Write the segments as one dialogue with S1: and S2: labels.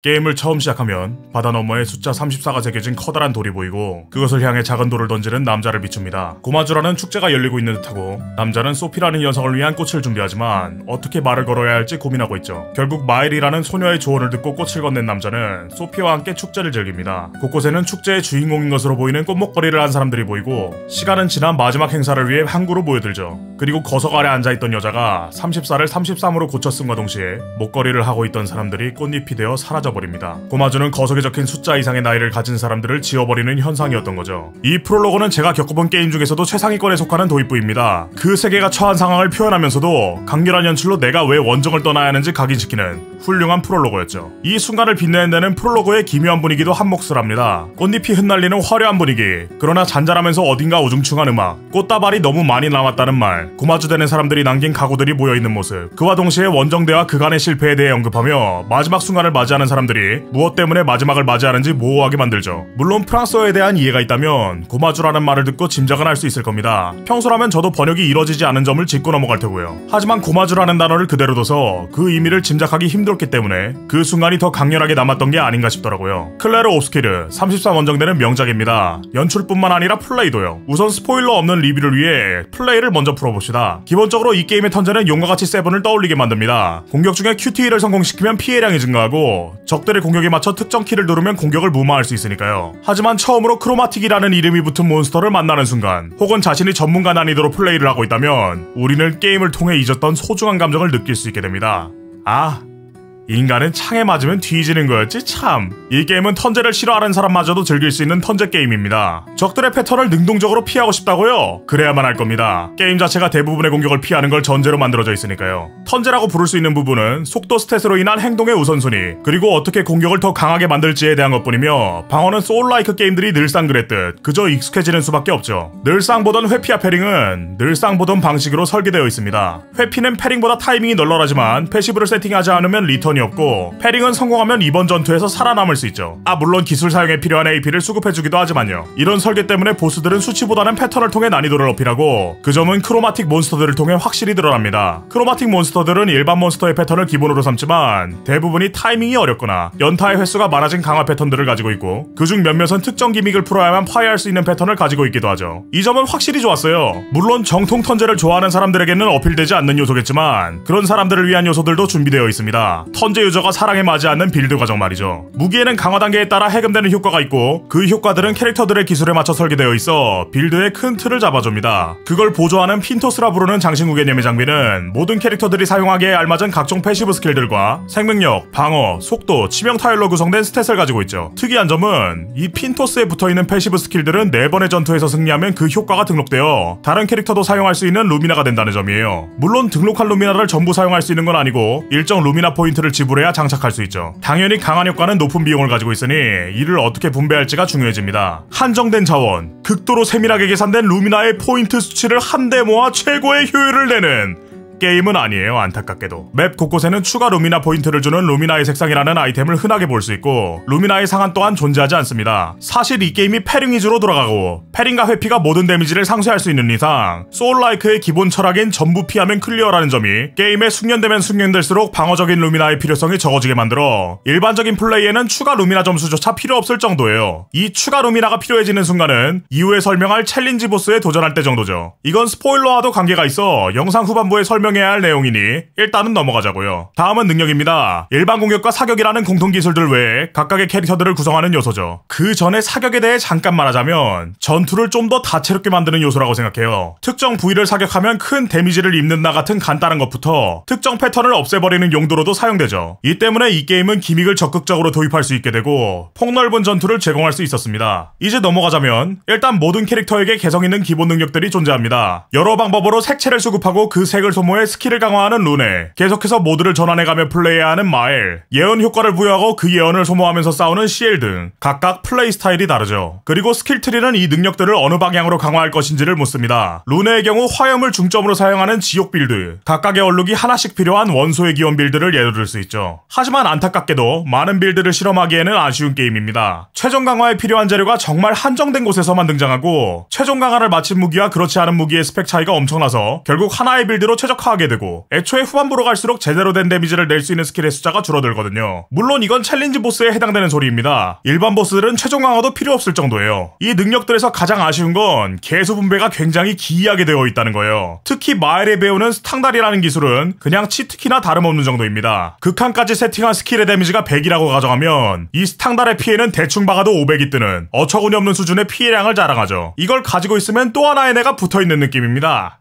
S1: 게임을 처음 시작하면 바다 너머에 숫자 34가 새겨진 커다란 돌이 보이고 그것을 향해 작은 돌을 던지는 남자를 비춥니다. 고마주라는 축제가 열리고 있는 듯하고 남자는 소피라는 여성을 위한 꽃을 준비하지만 어떻게 말을 걸어야 할지 고민하고 있죠. 결국 마일이라는 소녀의 조언을 듣고 꽃을 건넨 남자는 소피와 함께 축제를 즐깁니다. 곳곳에는 축제의 주인공인 것으로 보이는 꽃목걸이를 한 사람들이 보이고 시간은 지나 마지막 행사를 위해 항구로 모여들죠. 그리고 거석 아래 앉아있던 여자가 30살을 33으로 고쳤음과 동시에 목걸이를 하고 있던 사람들이 꽃잎이 되어 사라져 버립니다. 고마주는 거석에 적힌 숫자 이상의 나이를 가진 사람들을 지워버리는 현상이었던 거죠. 이 프롤로그는 제가 겪어본 게임 중에서도 최상위권에 속하는 도입부입니다. 그 세계가 처한 상황을 표현하면서도 강렬한 연출로 내가 왜 원정을 떠나야 하는지 각인시키는 훌륭한 프롤로그였죠. 이 순간을 빛내는 프롤로그의 기묘한 분위기도 한몫을 합니다. 꽃잎이 흩날리는 화려한 분위기, 그러나 잔잔하면서 어딘가 우중충한 음악, 꽃다발이 너무 많이 남았다는 말, 고마주되는 사람들이 남긴 가구들이 모여있는 모습, 그와 동시에 원정대와 그간의 실패에 대해 언급하며 마지막 순간을 맞이하는 사람들이 무엇 때문에 마지막을 맞이하는지 모호하게 만들죠. 물론 프랑스어에 대한 이해가 있다면 고마주라는 말을 듣고 짐작은 할 수 있을 겁니다. 평소라면 저도 번역이 이뤄지지 않은 점을 짚고 넘어갈 테고요. 하지만 고마주라는 단어를 그대로 둬서 그 의미를 짐작하기 힘들었기 때문에 그 순간이 더 강렬하게 남았던 게 아닌가 싶더라고요. 클레르 옵스키르 34 원정대는 명작입니다. 연출뿐만 아니라 플레이도요. 우선 스포일러 없는 리뷰를 위해 플레이를 먼저 풀어봅시다. 기본적으로 이 게임의 턴제는 용과 같이 세븐을 떠올리게 만듭니다. 공격 중에 QTE를 성공시키면 피해량이 증가하고 적들의 공격에 맞춰 특정 키를 누르면 공격을 무마할 수 있으니까요. 하지만 처음으로 크로마틱이라는 이름이 붙은 몬스터를 만나는 순간 혹은 자신이 전문가 난이도로 플레이를 하고 있다면 우리는 게임을 통해 잊었던 소중한 감정을 느낄 수 있게 됩니다. 인간은 창에 맞으면 뒤지는 거였지 참. 이 게임은 턴제를 싫어하는 사람마저도 즐길 수 있는 턴제 게임입니다. 적들의 패턴을 능동적으로 피하고 싶다고요? 그래야만 할 겁니다. 게임 자체가 대부분의 공격을 피하는 걸 전제로 만들어져 있으니까요. 턴제라고 부를 수 있는 부분은 속도 스탯으로 인한 행동의 우선순위, 그리고 어떻게 공격을 더 강하게 만들지에 대한 것뿐이며 방어는 소울라이크 게임들이 늘상 그랬듯 그저 익숙해지는 수밖에 없죠. 늘상 보던 회피와 패링은 늘상 보던 방식으로 설계되어 있습니다. 회피는 패링보다 타이밍이 널널하지만 패시브를 세팅하지 않으면 리턴 이 없고 패링은 성공하면 이번 전투에서 살아남을 수 있죠. 물론 기술 사용에 필요한 AP를 수급해주기도 하지만요. 이런 설계 때문에 보스들은 수치보다는 패턴을 통해 난이도를 어필하고 그 점은 크로마틱 몬스터들을 통해 확실히 드러납니다. 크로마틱 몬스터들은 일반 몬스터의 패턴을 기본으로 삼지만 대부분이 타이밍이 어렵거나 연타의 횟수가 많아진 강화 패턴들을 가지고 있고 그중 몇몇은 특정 기믹을 풀어야만 파괴할 수 있는 패턴을 가지고 있기도 하죠. 이 점은 확실히 좋았어요. 물론 정통 턴제를 좋아하는 사람들에게는 어필되지 않는 요소겠지만 그런 사람들을 위한 요소들도 준비되어 있습니다. 턴제 유저가 사랑에 맞지 않는 빌드 과정 말이죠. 무기에는 강화 단계에 따라 해금되는 효과가 있고 그 효과들은 캐릭터들의 기술에 맞춰 설계되어 있어 빌드의 큰 틀을 잡아줍니다. 그걸 보조하는 핀토스라 부르는 장신구 개념의 장비는 모든 캐릭터들이 사용하기에 알맞은 각종 패시브 스킬들과 생명력, 방어, 속도, 치명 타율로 구성된 스탯을 가지고 있죠. 특이한 점은 이 핀토스에 붙어있는 패시브 스킬들은 4번의 전투에서 승리하면 그 효과가 등록되어 다른 캐릭터도 사용할 수 있는 루미나가 된다는 점이에요. 물론 등록한 루미나를 전부 사용할 수 있는 건 아니고 일정 루미나 포인트를 지불해야 장착할 수 있죠. 당연히 강한 효과는 높은 비용을 가지고 있으니 이를 어떻게 분배할지가 중요해집니다. 한정된 자원, 극도로 세밀하게 계산된 루미나의 포인트 수치를 한데 모아 최고의 효율을 내는 게임은 아니에요. 안타깝게도 맵 곳곳에는 추가 루미나 포인트를 주는 루미나의 색상이라는 아이템을 흔하게 볼 수 있고 루미나의 상한 또한 존재하지 않습니다. 사실 이 게임이 패링 위주로 돌아가고 패링과 회피가 모든 데미지를 상쇄할 수 있는 이상 소울라이크의 기본 철학인 전부 피하면 클리어라는 점이 게임에 숙련되면 숙련될수록 방어적인 루미나의 필요성이 적어지게 만들어 일반적인 플레이에는 추가 루미나 점수조차 필요 없을 정도예요. 이 추가 루미나가 필요해지는 순간은 이후에 설명할 챌린지 보스에 도전할 때 정도죠. 이건 스포일러와도 관계가 있어 영상 후반부에 설명해야 할 내용이니 일단은 넘어가자고요. 다음은 능력입니다. 일반 공격과 사격이라는 공통 기술들 외에 각각의 캐릭터들을 구성하는 요소죠. 그 전에 사격에 대해 잠깐 말하자면 전투를 좀 더 다채롭게 만드는 요소라고 생각해요. 특정 부위를 사격하면 큰 데미지를 입는다 같은 간단한 것부터 특정 패턴을 없애버리는 용도로도 사용되죠. 이 때문에 이 게임은 기믹을 적극적으로 도입할 수 있게 되고 폭넓은 전투를 제공할 수 있었습니다. 이제 넘어가자면 일단 모든 캐릭터에게 개성있는 기본 능력들이 존재합니다. 여러 방법으로 색채를 수급하고 그 색을 소모해 스킬을 강화하는 루네, 계속해서 모드를 전환해가며 플레이해야 하는 마엘, 예언 효과를 부여하고 그 예언을 소모하면서 싸우는 CL 등 각각 플레이 스타일이 다르죠. 그리고 스킬 트리는 이 능력들을 어느 방향으로 강화할 것인지를 묻습니다. 루네의 경우 화염을 중점으로 사용하는 지옥 빌드, 각각의 얼룩이 하나씩 필요한 원소의 기원 빌드를 예로 들 수 있죠. 하지만 안타깝게도 많은 빌드를 실험하기에는 아쉬운 게임입니다. 최종 강화에 필요한 재료가 정말 한정된 곳에서만 등장하고 최종 강화를 마친 무기와 그렇지 않은 무기의 스펙 차이가 엄청나서 결국 하나의 빌드로 최적화 최적화하게 되고 애초에 후반부로 갈수록 제대로 된 데미지를 낼 수 있는 스킬의 숫자가 줄어들거든요. 물론 이건 챌린지 보스에 해당되는 소리입니다. 일반 보스들은 최종 강화도 필요 없을 정도예요. 이 능력들에서 가장 아쉬운 건 개수 분배가 굉장히 기이하게 되어 있다는 거예요. 특히 마엘에 배우는 스탕달이라는 기술은 그냥 치트키나 다름없는 정도입니다. 극한까지 세팅한 스킬의 데미지가 100이라고 가정하면 이 스탕달의 피해는 대충 박아도 500이 뜨는 어처구니 없는 수준의 피해량을 자랑하죠. 이걸 가지고 있으면 또 하나의 내가 붙어있는 느낌입니다.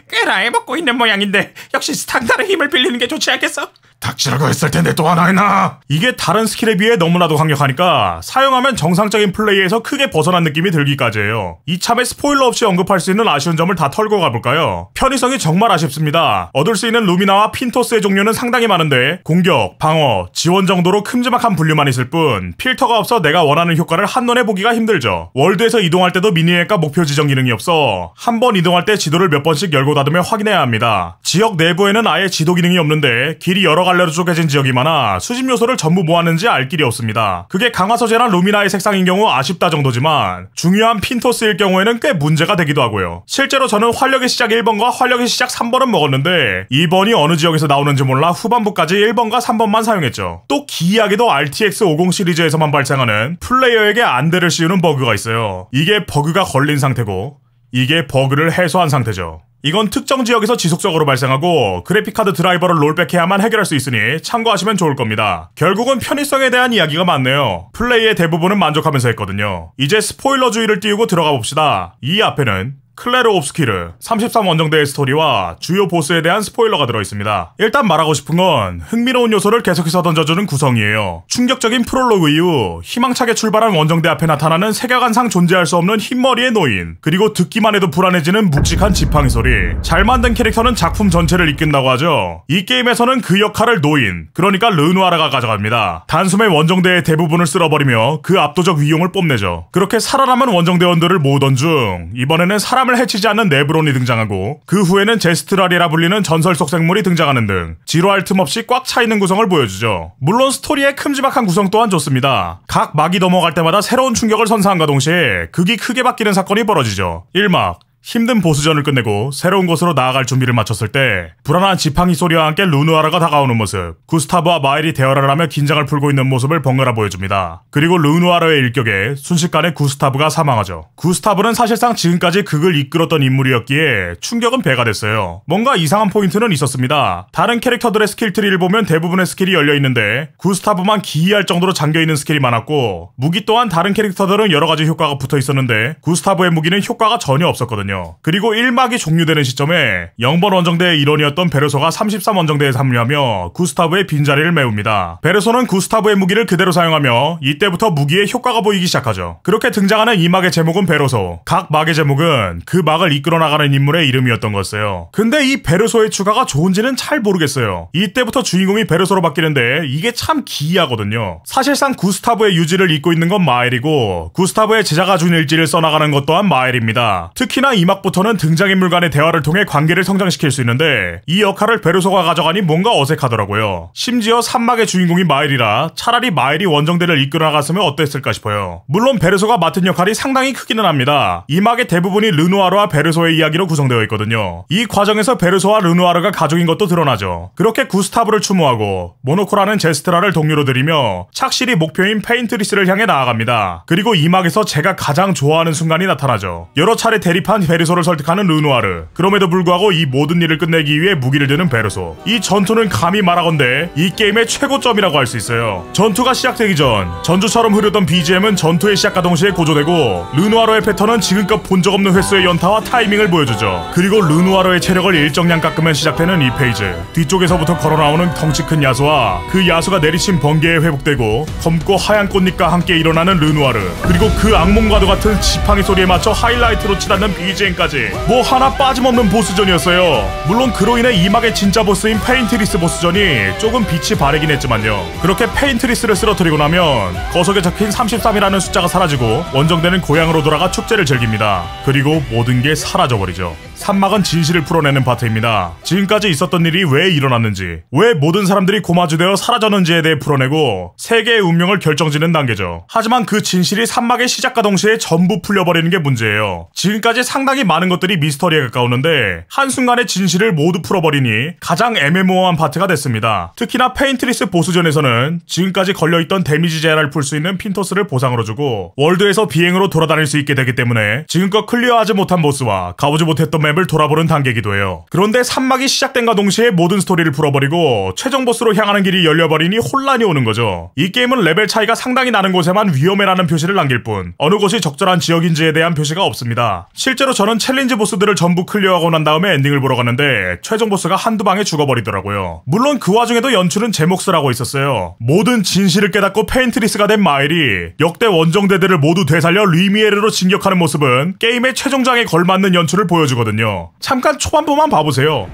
S2: 꽤나 해먹고 있는 모양인데 역시 스탕달의 힘을 빌리는 게 좋지 않겠어?
S1: 닥치라고 했을 텐데 또 하나 했나? 이게 다른 스킬에 비해 너무나도 강력하니까 사용하면 정상적인 플레이에서 크게 벗어난 느낌이 들기까지 해요. 이참에 스포일러 없이 언급할 수 있는 아쉬운 점을 다 털고 가볼까요? 편의성이 정말 아쉽습니다. 얻을 수 있는 루미나와 핀토스의 종류는 상당히 많은데 공격, 방어, 지원 정도로 큼지막한 분류만 있을 뿐 필터가 없어 내가 원하는 효과를 한눈에 보기가 힘들죠. 월드에서 이동할 때도 미니맵과 목표 지정 기능이 없어 한 번 이동할 때 지도를 몇 번씩 열고 닫으며 확인해야 합니다. 지역 내부에는 아예 지도 기능이 없는데 길이 여러 갈래로 쪼개진 지역이 많아 수집 요소를 전부 모았는지 알 길이 없습니다. 그게 강화 소재나 루미나의 색상인 경우 아쉽다 정도지만 중요한 핀토스일 경우에는 꽤 문제가 되기도 하고요. 실제로 저는 활력의 시작 1번과 활력의 시작 3번은 먹었는데 2번이 어느 지역에서 나오는지 몰라 후반부까지 1번과 3번만 사용했죠. 또 기이하게도 RTX 50 시리즈에서만 발생하는 플레이어에게 안대를 씌우는 버그가 있어요. 이게 버그가 걸린 상태고 이게 버그를 해소한 상태죠. 이건 특정 지역에서 지속적으로 발생하고 그래픽카드 드라이버를 롤백해야만 해결할 수 있으니 참고하시면 좋을 겁니다. 결국은 편의성에 대한 이야기가 많네요. 플레이의 대부분은 만족하면서 했거든요. 이제 스포일러 주의를 띄우고 들어가 봅시다. 이 앞에는 클레르 옵스키르 33 원정대의 스토리와 주요 보스에 대한 스포일러가 들어있습니다. 일단 말하고 싶은 건 흥미로운 요소를 계속해서 던져주는 구성이에요. 충격적인 프롤로그 이후 희망차게 출발한 원정대 앞에 나타나는 세계관상 존재할 수 없는 흰머리의 노인, 그리고 듣기만 해도 불안해지는 묵직한 지팡이 소리. 잘 만든 캐릭터는 작품 전체를 이끈다고 하죠. 이 게임에서는 그 역할을 노인, 그러니까 르누아르가 가져갑니다. 단숨에 원정대의 대부분을 쓸어버리며 그 압도적 위용을 뽐내죠. 그렇게 살아남은 원정대원들을 모으던 중 이번에는 사람을 해치지 않는 네브론이 등장하고 그 후에는 제스트랄이라 불리는 전설 속 생물이 등장하는 등 지루할 틈 없이 꽉 차있는 구성을 보여주죠. 물론 스토리의 큼지막한 구성 또한 좋습니다. 각 막이 넘어갈 때마다 새로운 충격을 선사함과 동시에 극이 크게 바뀌는 사건이 벌어지죠. 1막 힘든 보스전을 끝내고 새로운 곳으로 나아갈 준비를 마쳤을 때 불안한 지팡이 소리와 함께 르누아르가 다가오는 모습, 구스타브와 마엘이 대화를 하며 긴장을 풀고 있는 모습을 번갈아 보여줍니다. 그리고 르누아르의 일격에 순식간에 구스타브가 사망하죠. 구스타브는 사실상 지금까지 극을 이끌었던 인물이었기에 충격은 배가 됐어요. 뭔가 이상한 포인트는 있었습니다. 다른 캐릭터들의 스킬트리를 보면 대부분의 스킬이 열려있는데 구스타브만 기이할 정도로 잠겨있는 스킬이 많았고 무기 또한 다른 캐릭터들은 여러가지 효과가 붙어있었는데 구스타브의 무기는 효과가 전혀 없었거든요. 그리고 1막이 종료되는 시점에 0번 원정대의 일원이었던 베르소가 33 원정대에 합류하며 구스타브의 빈자리를 메웁니다. 베르소는 구스타브의 무기를 그대로 사용하며 이때부터 무기의 효과가 보이기 시작하죠. 그렇게 등장하는 이 막의 제목은 베르소, 각 막의 제목은 그 막을 이끌어 나가는 인물의 이름이었던 거였어요. 근데 이 베르소의 추가가 좋은지는 잘 모르겠어요. 이때부터 주인공이 베르소로 바뀌는데 이게 참 기이하거든요. 사실상 구스타브의 유지를 잇고 있는 건 마엘이고 구스타브의 제자가 준 일지를 써나가는 것 또한 마엘입니다. 특히나 이 막부터는 등장인물 간의 대화를 통해 관계를 성장시킬 수 있는데 이 역할을 베르소가 가져가니 뭔가 어색하더라고요. 심지어 3막의 주인공이 마엘이라 차라리 마엘이 원정대를 이끌어 나갔으면 어땠을까 싶어요. 물론 베르소가 맡은 역할이 상당히 크기는 합니다. 이 막의 대부분이 르누아르와 베르소의 이야기로 구성되어 있거든요. 이 과정에서 베르소와 르누아르가 가족인 것도 드러나죠. 그렇게 구스타브를 추모하고 모노코라는 제스트라를 동료로 들이며 착실히 목표인 페인트리스를 향해 나아갑니다. 그리고 이 막에서 제가 가장 좋아하는 순간이 나타나죠. 여러 차례 대립한 베르소를 설득하는 르누아르, 그럼에도 불구하고 이 모든 일을 끝내기 위해 무기를 드는 베르소. 이 전투는 감히 말하건대 이 게임의 최고점이라고 할 수 있어요. 전투가 시작되기 전 전주처럼 흐르던 BGM은 전투의 시작과 동시에 고조되고 르누아르의 패턴은 지금껏 본 적 없는 횟수의 연타와 타이밍을 보여주죠. 그리고 르누아르의 체력을 일정량 깎으면 시작되는 이 페이지. 뒤쪽에서부터 걸어나오는 덩치 큰 야수와 그 야수가 내리친 번개에 회복되고 검고 하얀 꽃잎과 함께 일어나는 르누아르, 그리고 그 악몽과도 같은 지팡이 소리에 맞춰 하이라이트로 치닫는 BGM까지 뭐 하나 빠짐없는 보스전이었어요. 물론 그로 인해 이 막의 진짜 보스인 페인트리스 보스전이 조금 빛이 바래긴 했지만요. 그렇게 페인트리스를 쓰러뜨리고 나면 거석에 적힌 33이라는 숫자가 사라지고 원정대는 고향으로 돌아가 축제를 즐깁니다. 그리고 모든 게 사라져버리죠. 산막은 진실을 풀어내는 파트입니다. 지금까지 있었던 일이 왜 일어났는지, 왜 모든 사람들이 고마주되어 사라졌는지에 대해 풀어내고 세계의 운명을 결정짓는 단계죠. 하지만 그 진실이 산막의 시작과 동시에 전부 풀려버리는 게 문제예요. 지금까지 상당히 많은 것들이 미스터리에 가까웠는데 한순간에 진실을 모두 풀어버리니 가장 애매모호한 파트가 됐습니다. 특히나 페인트리스 보스전에서는 지금까지 걸려있던 데미지 제한을 풀 수 있는 핀토스를 보상으로 주고 월드에서 비행으로 돌아다닐 수 있게 되기 때문에 지금껏 클리어하지 못한 보스와 가보지 못했던 맵을 돌아보는 단계이기도 해요. 그런데 산막이 시작된과 동시에 모든 스토리를 풀어버리고 최종 보스로 향하는 길이 열려버리니 혼란이 오는 거죠. 이 게임은 레벨 차이가 상당히 나는 곳에만 위험해라는 표시를 남길 뿐 어느 곳이 적절한 지역인지에 대한 표시가 없습니다. 실제로 저는 챌린지 보스들을 전부 클리어하고 난 다음에 엔딩을 보러 갔는데 최종 보스가 한두 방에 죽어버리더라고요. 물론 그 와중에도 연출은 제 몫을 하고 있었어요. 모든 진실을 깨닫고 페인트리스가 된 마일이 역대 원정대들을 모두 되살려 리미에르로 진격하는 모습은 게임의 최종장에 걸맞는 연출을 보여주거든요. 잠깐 초반부만 봐보세요.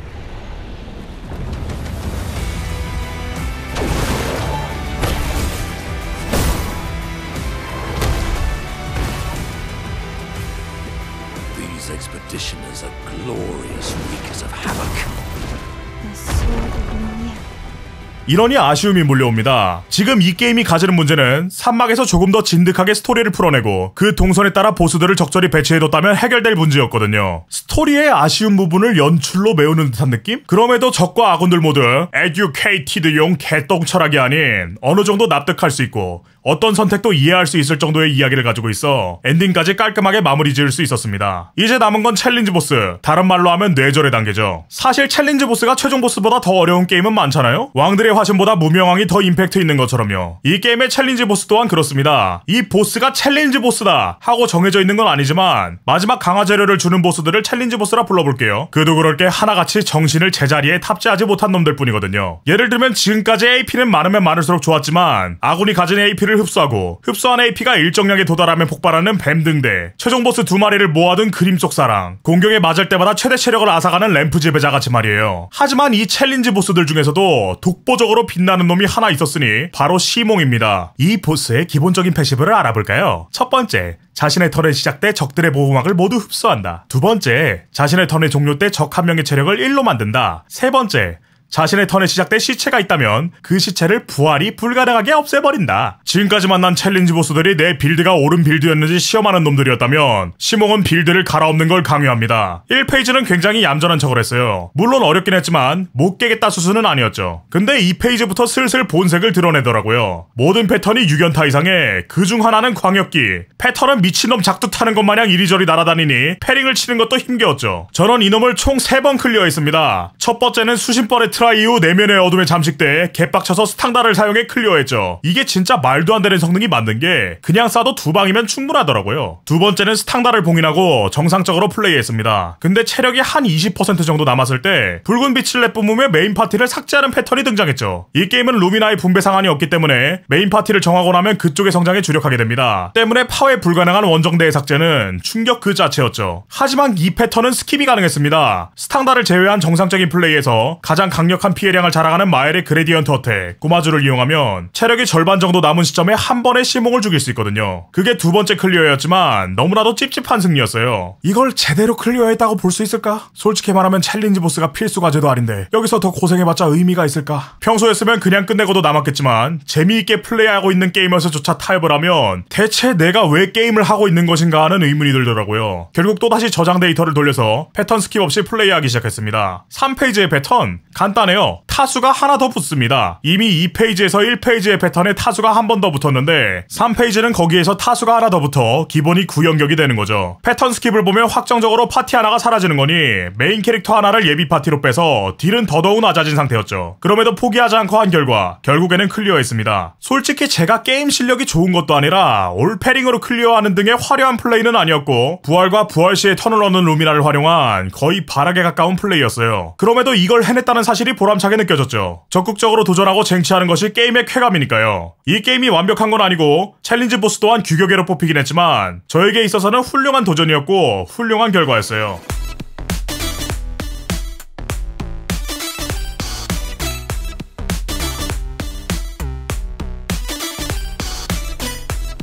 S3: These expeditioners are glorious wreakers of havoc.
S1: 이러니 아쉬움이 몰려옵니다. 지금 이 게임이 가지는 문제는 산막에서 조금 더 진득하게 스토리를 풀어내고 그 동선에 따라 보스들을 적절히 배치해뒀다면 해결될 문제였거든요. 스토리의 아쉬운 부분을 연출로 메우는 듯한 느낌? 그럼에도 적과 아군들 모두 에듀케이티드용 개똥 철학이 아닌 어느 정도 납득할 수 있고 어떤 선택도 이해할 수 있을 정도의 이야기를 가지고 있어 엔딩까지 깔끔하게 마무리 지을 수 있었습니다. 이제 남은 건 챌린지 보스, 다른 말로 하면 뇌절의 단계죠. 사실 챌린지 보스가 최종 보스보다 더 어려운 게임은 많잖아요? 왕들의 화신보다 무명왕이 더 임팩트 있는 것처럼요. 이 게임의 챌린지 보스 또한 그렇습니다. 이 보스가 챌린지 보스다 하고 정해져 있는 건 아니지만 마지막 강화 재료를 주는 보스들을 챌린지 보스라 불러볼게요. 그도 그럴 게 하나같이 정신을 제자리에 탑재하지 못한 놈들 뿐이거든요. 예를 들면 지금까지 AP는 많으면 많을수록 좋았지만 아군이 가진 AP를 흡수하고 흡수한 AP가 일정량에 도달하면 폭발하는 뱀 등대, 최종 보스 2마리를 모아둔 그림 속 사랑, 공격에 맞을 때마다 최대 체력을 앗아가는 램프 지배자 같이 말이에요. 하지만 이 챌린지 보스들 중에서도 독보적으로 빛나는 놈이 하나 있었으니 바로 시몽입니다. 이 보스의 기본적인 패시브를 알아볼까요? 첫 번째, 자신의 턴의 시작 때 적들의 보호막을 모두 흡수한다. 두 번째, 자신의 턴의 종료 때 적 한 명의 체력을 1로 만든다. 세 번째, 자신의 턴에 시작된 시체가 있다면 그 시체를 부활이 불가능하게 없애버린다. 지금까지 만난 챌린지 보스들이 내 빌드가 옳은 빌드였는지 시험하는 놈들이었다면 시몽은 빌드를 갈아엎는 걸 강요합니다. 1페이지는 굉장히 얌전한 척을 했어요. 물론 어렵긴 했지만 못 깨겠다 수준은 아니었죠. 근데 2페이지부터 슬슬 본색을 드러내더라고요. 모든 패턴이 6연타 이상에 그중 하나는 광역기. 패턴은 미친놈 작두 타는 것 마냥 이리저리 날아다니니 패링을 치는 것도 힘겨웠죠. 저는 이놈을 총 3번 클리어했습니다. 첫 번째는 수심벌의 트라이 이후 내면의 어둠에 잠식돼 개빡쳐서 스탕다를 사용해 클리어했죠. 이게 진짜 말도 안 되는 성능이 만든 게 그냥 쏴도 2방이면 충분하더라고요. 두 번째는 스탕다를 봉인하고 정상적으로 플레이했습니다. 근데 체력이 한 20% 정도 남았을 때 붉은 빛을 내뿜으며 메인 파티를 삭제하는 패턴이 등장했죠. 이 게임은 루미나의 분배 상한이 없기 때문에 메인 파티를 정하고 나면 그쪽의 성장에 주력하게 됩니다. 때문에 파괴 불가능한 원정대의 삭제는 충격 그 자체였죠. 하지만 이 패턴은 스킵이 가능했습니다. 스탕다를 제외한 정상적인 플레이에서 가장 강력한 피해량을 자랑하는 마엘의 그레디언트 어택, 고마주를 이용하면 체력이 절반 정도 남은 시점에 한 번에 시몽을 죽일 수 있거든요. 그게 두 번째 클리어였지만 너무나도 찝찝한 승리였어요. 이걸 제대로 클리어했다고 볼 수 있을까? 솔직히 말하면 챌린지 보스가 필수 과제도 아닌데 여기서 더 고생해봤자 의미가 있을까? 평소였으면 그냥 끝내고도 남았겠지만 재미있게 플레이하고 있는 게임에서조차 타협을 하면 대체 내가 왜 게임을 하고 있는 것인가 하는 의문이 들더라고요. 결국 또다시 저장 데이터를 돌려서 패턴 스킵 없이 플레이하기 시작했습니다. 3페이지의 패턴 간단해요. 타수가 하나 더 붙습니다. 이미 2페이지에서 1페이지의 패턴에 타수가 한 번 더 붙었는데 3페이지는 거기에서 타수가 하나 더 붙어 기본이 9연격이 되는 거죠. 패턴 스킵을 보면 확정적으로 파티 하나가 사라지는 거니 메인 캐릭터 하나를 예비 파티로 빼서 딜은 더더욱 낮아진 상태였죠. 그럼에도 포기하지 않고 한 결과 결국에는 클리어했습니다. 솔직히 제가 게임 실력이 좋은 것도 아니라 올패링으로 클리어하는 등의 화려한 플레이는 아니었고 부활과 부활 시에 턴을 얻는 루미나를 활용한 거의 바락에 가까운 플레이였어요. 그럼에도 이걸 해냈다는 사실이 보람차게 느껴졌죠. 적극적으로 도전하고 쟁취하는 것이 게임의 쾌감이니까요. 이 게임이 완벽한 건 아니고 챌린지 보스 또한 규격외로 뽑히긴 했지만 저에게 있어서는 훌륭한 도전이었고 훌륭한 결과였어요.